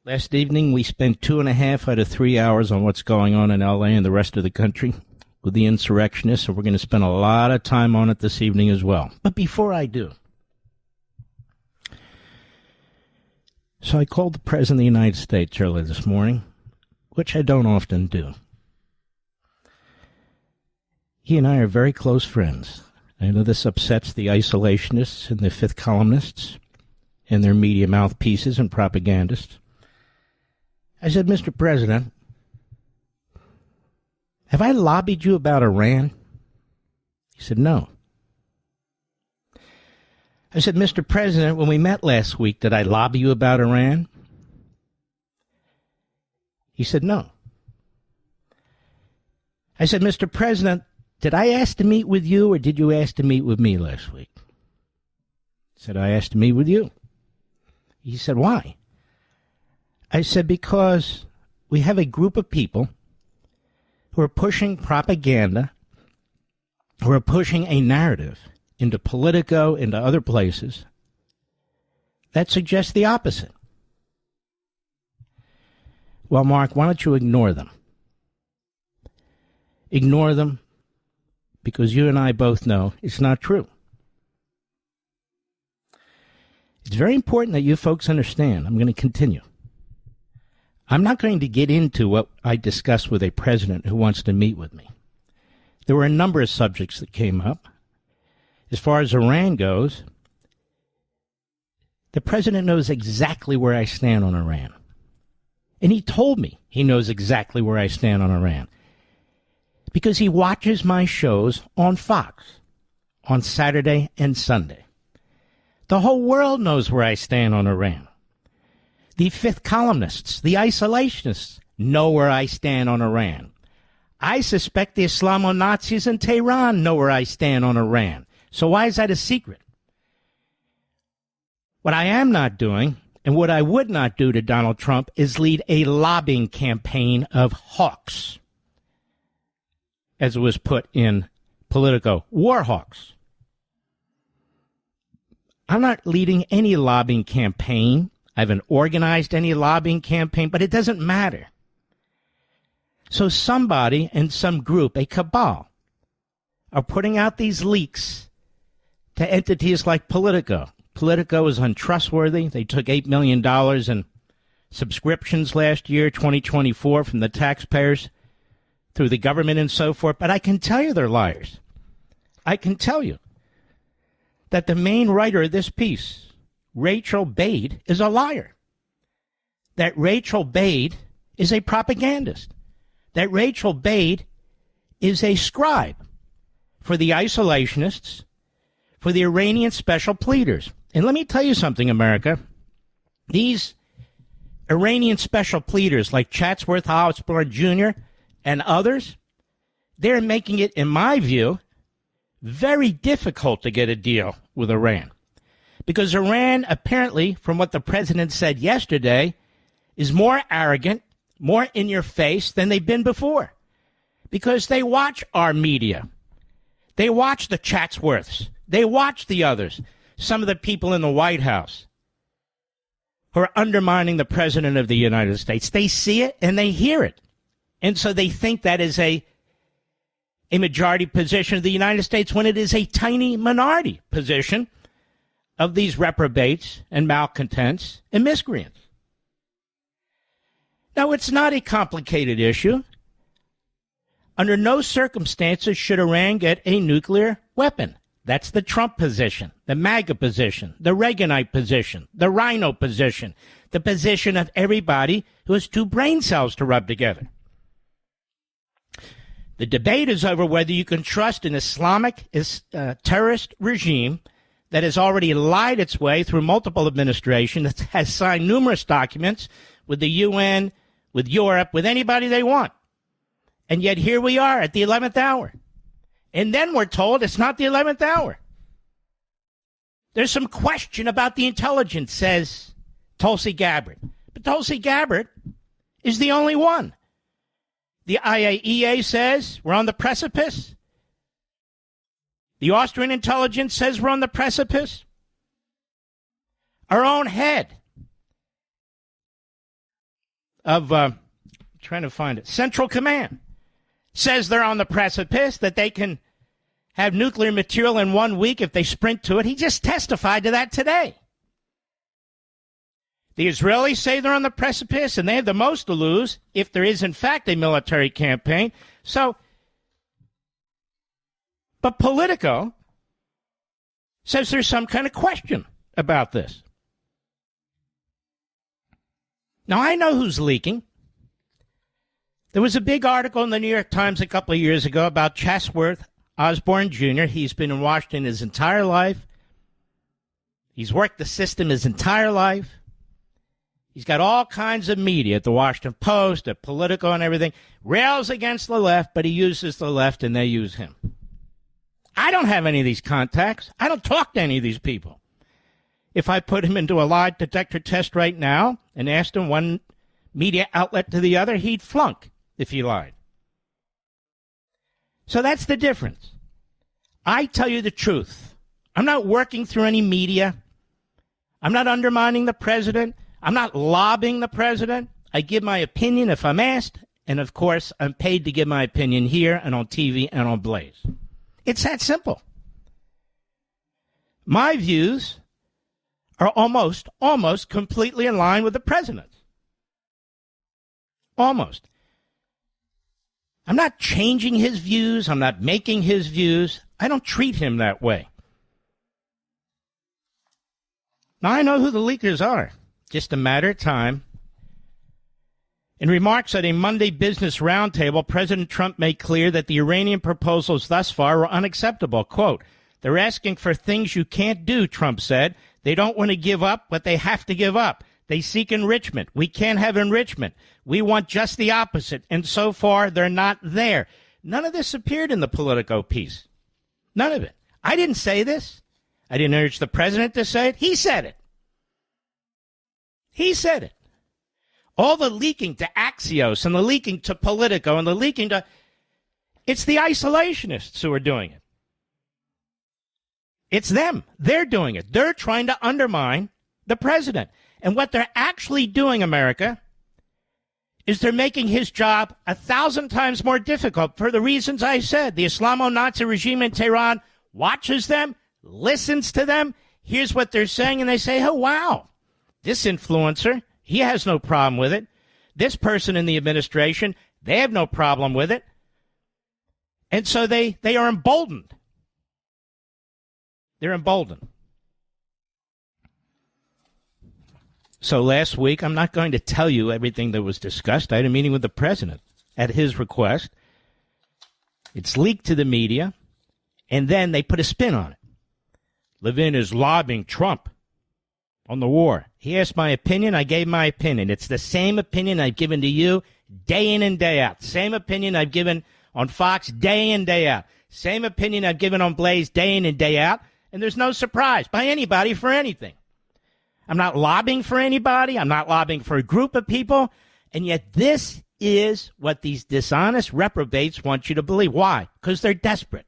Last evening, we spent 2.5 out of 3 hours on what's going on in L.A. and the rest of the country with the insurrectionists, and we're going to spend a lot of time on it this evening as well. But before I do, so I called the President of the United States earlier this morning, which I don't often do. He and I are very close friends. I know this upsets the isolationists and the fifth columnists and their media mouthpieces and propagandists. I said, Mr. President, have I lobbied you about Iran? He said, no. I said, Mr. President, when we met last week, did I lobby you about Iran? He said, no. I said, Mr. President, did I ask to meet with you or did you ask to meet with me last week? He said, I asked to meet with you. He said, why? I said, because we have a group of people who are pushing propaganda, who are pushing a narrative into Politico, into other places, that suggests the opposite. Well, Mark, why don't you ignore them? Ignore them because you and I both know it's not true. It's very important that you folks understand. I'm going to continue. I'm not going to get into what I discussed with a president who wants to meet with me. There were a number of subjects that came up. As far as Iran goes, the president knows exactly where I stand on Iran. And he told me he knows exactly where I stand on Iran. Because he watches my shows on Fox on Saturday and Sunday. The whole world knows where I stand on Iran. The fifth columnists, the isolationists, know where I stand on Iran. I suspect the Islamo-Nazis in Tehran know where I stand on Iran. So why is that a secret? What I am not doing, and what I would not do to Donald Trump, is lead a lobbying campaign of hawks, as it was put in Politico, war hawks. I'm not leading any lobbying campaign. I haven't organized any lobbying campaign, but it doesn't matter. So somebody in some group, a cabal, are putting out these leaks to entities like Politico. Politico is untrustworthy. They took $8 million in subscriptions last year, 2024, from the taxpayers through the government and so forth. But I can tell you they're liars. I can tell you that the main writer of this piece, Rachel Bade, is a liar. That Rachel Bade is a propagandist. That Rachel Bade is a scribe for the isolationists, for the Iranian special pleaders. And let me tell you something, America. These Iranian special pleaders like Chatsworth Osborne Jr. and others, they're making it, in my view, very difficult to get a deal with Iran. Because Iran, apparently, from what the president said yesterday, is more arrogant, more in your face than they've been before. Because they watch our media. They watch the Chatsworths. They watch the others. Some of the people in the White House who are undermining the president of the United States. They see it and they hear it. And so they think that is a majority position of the United States when it is a tiny minority position of these reprobates and malcontents and miscreants. Now, it's not a complicated issue. Under no circumstances should Iran get a nuclear weapon. That's the Trump position, the MAGA position, the Reaganite position, the Rhino position, the position of everybody who has two brain cells to rub together. The debate is over whether you can trust an Islamic terrorist regime that has already lied its way through multiple administrations, that has signed numerous documents with the UN, with Europe, with anybody they want. And yet here we are at the 11th hour. And then we're told it's not the 11th hour. There's some question about the intelligence, says Tulsi Gabbard. But Tulsi Gabbard is the only one. The IAEA says we're on the precipice. The Austrian intelligence says we're on the precipice. Our own head of, trying to find it, Central Command, says they're on the precipice, that they can have nuclear material in 1 week if they sprint to it. He just testified to that today. The Israelis say they're on the precipice, and they have the most to lose if there is, in fact, a military campaign. So, but Politico says there's some kind of question about this. Now, I know who's leaking. There was a big article in the New York Times a couple of years ago about Chatsworth Osborne Jr. He's been in Washington his entire life. He's worked the system his entire life. He's got all kinds of media at the Washington Post, at Politico and everything. Rails against the left, but he uses the left and they use him. I don't have any of these contacts. I don't talk to any of these people. If I put him into a lie detector test right now and asked him one media outlet to the other, he'd flunk if he lied. So that's the difference. I tell you the truth. I'm not working through any media. I'm not undermining the president. I'm not lobbying the president. I give my opinion if I'm asked. And, of course, I'm paid to give my opinion here and on TV and on Blaze. It's that simple. My views are almost completely in line with the president's. Almost. I'm not changing his views. I'm not making his views. I don't treat him that way. Now, I know who the leakers are. Just a matter of time. In remarks at a Monday Business Roundtable, President Trump made clear that the Iranian proposals thus far were unacceptable. Quote, "They're asking for things you can't do," Trump said. "They don't want to give up what they have to give up. They seek enrichment. We can't have enrichment. We want just the opposite. And so far, they're not there." None of this appeared in the Politico piece. None of it. I didn't say this. I didn't urge the president to say it. He said it. He said it. All the leaking to Axios and the leaking to Politico and the leaking to... It's the isolationists who are doing it. It's them. They're doing it. They're trying to undermine the president. And what they're actually doing, America, is they're making his job 1,000 times more difficult for the reasons I said. The Islamo-Nazi regime in Tehran watches them, listens to them, hears what they're saying, and they say, oh, wow, this influencer, he has no problem with it. This person in the administration, they have no problem with it. And so they are emboldened. They're emboldened. So last week, I'm not going to tell you everything that was discussed. I had a meeting with the president at his request. It's leaked to the media, and then they put a spin on it. Levin is lobbying Trump on the war. He asked my opinion. I gave my opinion. It's the same opinion I've given to you day in and day out. Same opinion I've given on Fox day in, day out. Same opinion I've given on Blaze day in and day out. And there's no surprise by anybody for anything. I'm not lobbying for anybody. I'm not lobbying for a group of people. And yet this is what these dishonest reprobates want you to believe. Why? Because they're desperate.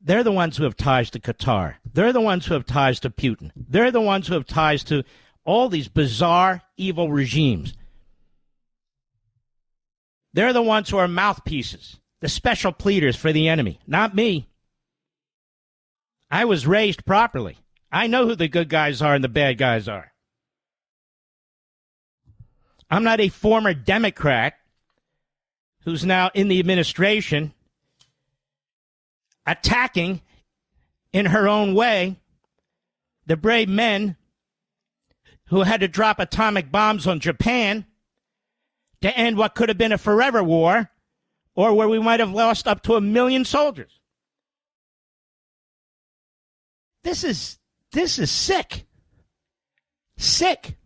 They're the ones who have ties to Qatar. They're the ones who have ties to Putin. They're the ones who have ties to all these bizarre, evil regimes. They're the ones who are mouthpieces, the special pleaders for the enemy, not me. I was raised properly. I know who the good guys are and the bad guys are. I'm not a former Democrat who's now in the administration attacking in her own way the brave men who had to drop atomic bombs on Japan to end what could have been a forever war, or where we might have lost up to 1 million soldiers. This is sick. Sick,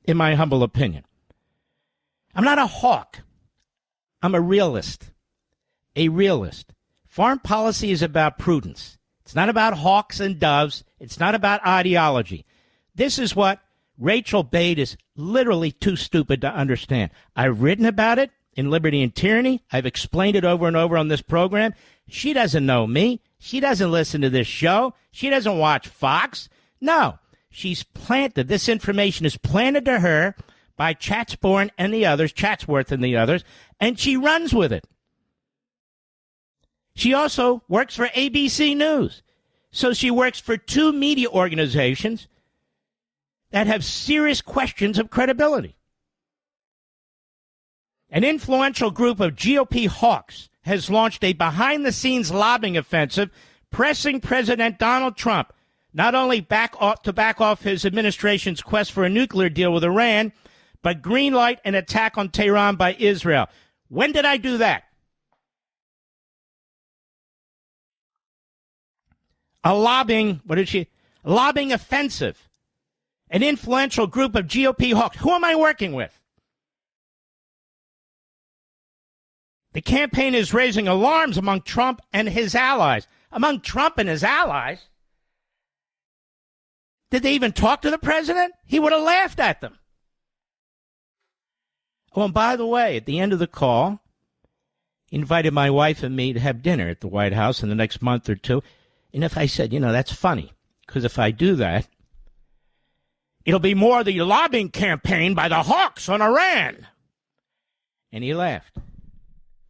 in my humble opinion. I'm not a hawk. I'm a realist. A realist. Foreign policy is about prudence. It's not about hawks and doves. It's not about ideology. This is what Rachel Bate is literally too stupid to understand. I've written about it in Liberty and Tyranny. I've explained it over and over on this program. She doesn't know me. She doesn't listen to this show. She doesn't watch Fox. No, She's planted. This information is planted to her by Chatsworth and the others, and she runs with it. She also works for ABC News. So she works for two media organizations that have serious questions of credibility. An influential group of GOP hawks has launched a behind-the-scenes lobbying offensive pressing President Donald Trump not only to back off his administration's quest for a nuclear deal with Iran, but greenlight an attack on Tehran by Israel. When did I do that? A lobbying offensive. An influential group of GOP hawks. Who am I working with? The campaign is raising alarms among Trump and his allies. Among Trump and his allies? Did they even talk to the president? He would have laughed at them. Oh, and by the way, at the end of the call, he invited my wife and me to have dinner at the White House in the next month or two. And if I said, that's funny, because if I do that, it'll be more the lobbying campaign by the hawks on Iran. And he laughed.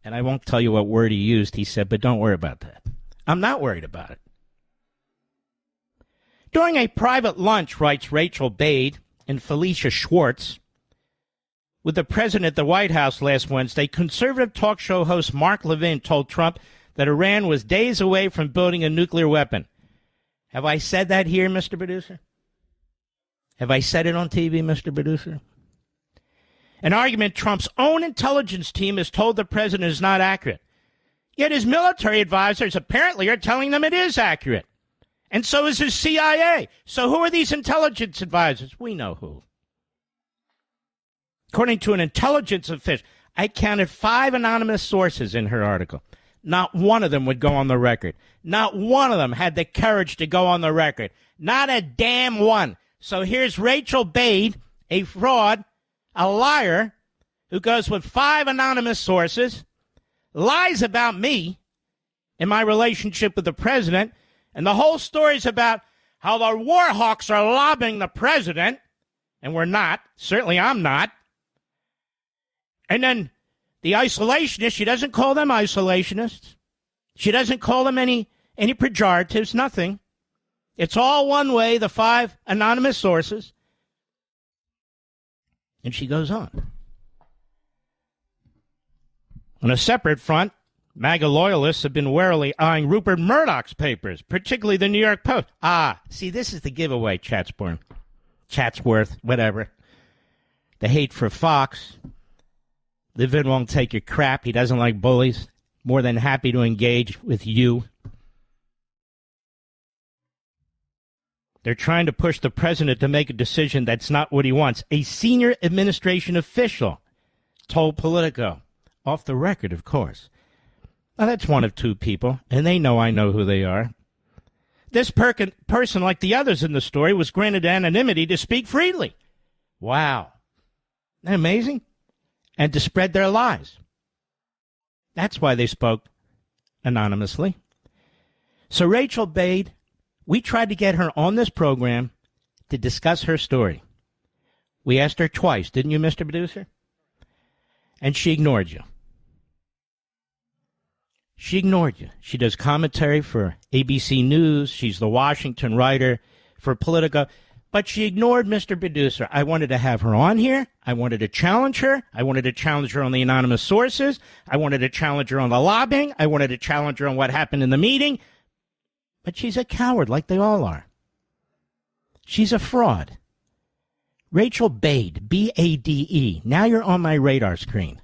And I won't tell you what word he used. He said, but don't worry about that. I'm not worried about it. During a private lunch, writes Rachel Bade and Felicia Schwartz, with the president at the White House last Wednesday, conservative talk show host Mark Levin told Trump that Iran was days away from building a nuclear weapon. Have I said that here, Mr. Producer? Have I said it on TV, Mr. Producer? An argument Trump's own intelligence team has told the president is not accurate. Yet his military advisors apparently are telling them it is accurate. And so is his CIA. So who are these intelligence advisors? We know who. According to an intelligence official, I counted 5 anonymous sources in her article. Not one of them would go on the record. Not one of them had the courage to go on the record. Not a damn one. So here's Rachel Bade, a fraud, a liar, who goes with 5 anonymous sources, lies about me and my relationship with the president, and the whole story's about how the war hawks are lobbying the president, and we're not. Certainly I'm not. And then the isolationists, she doesn't call them isolationists. She doesn't call them any pejoratives, nothing. It's all one way, the 5 anonymous sources. And she goes on. On a separate front, MAGA loyalists have been warily eyeing Rupert Murdoch's papers, particularly the New York Post. See, this is the giveaway, Chatsworth, whatever. The hate for Fox. Levin won't take your crap. He doesn't like bullies. More than happy to engage with you. They're trying to push the president to make a decision that's not what he wants. A senior administration official told Politico. Off the record, of course. Now, that's one of 2 people, and they know I know who they are. This person, like the others in the story, was granted anonymity to speak freely. Wow. Isn't that amazing? And to spread their lies. That's why they spoke anonymously. So Rachel Bade, we tried to get her on this program to discuss her story. We asked her twice, didn't you, Mr. Producer? And she ignored you. She ignored you. She does commentary for ABC News. She's the Washington writer for Politico. But she ignored Mr. Producer. I wanted to have her on here. I wanted to challenge her. I wanted to challenge her on the anonymous sources. I wanted to challenge her on the lobbying. I wanted to challenge her on what happened in the meeting. But she's a coward like they all are. She's a fraud. Rachel Bade, B-A-D-E. Now you're on my radar screen.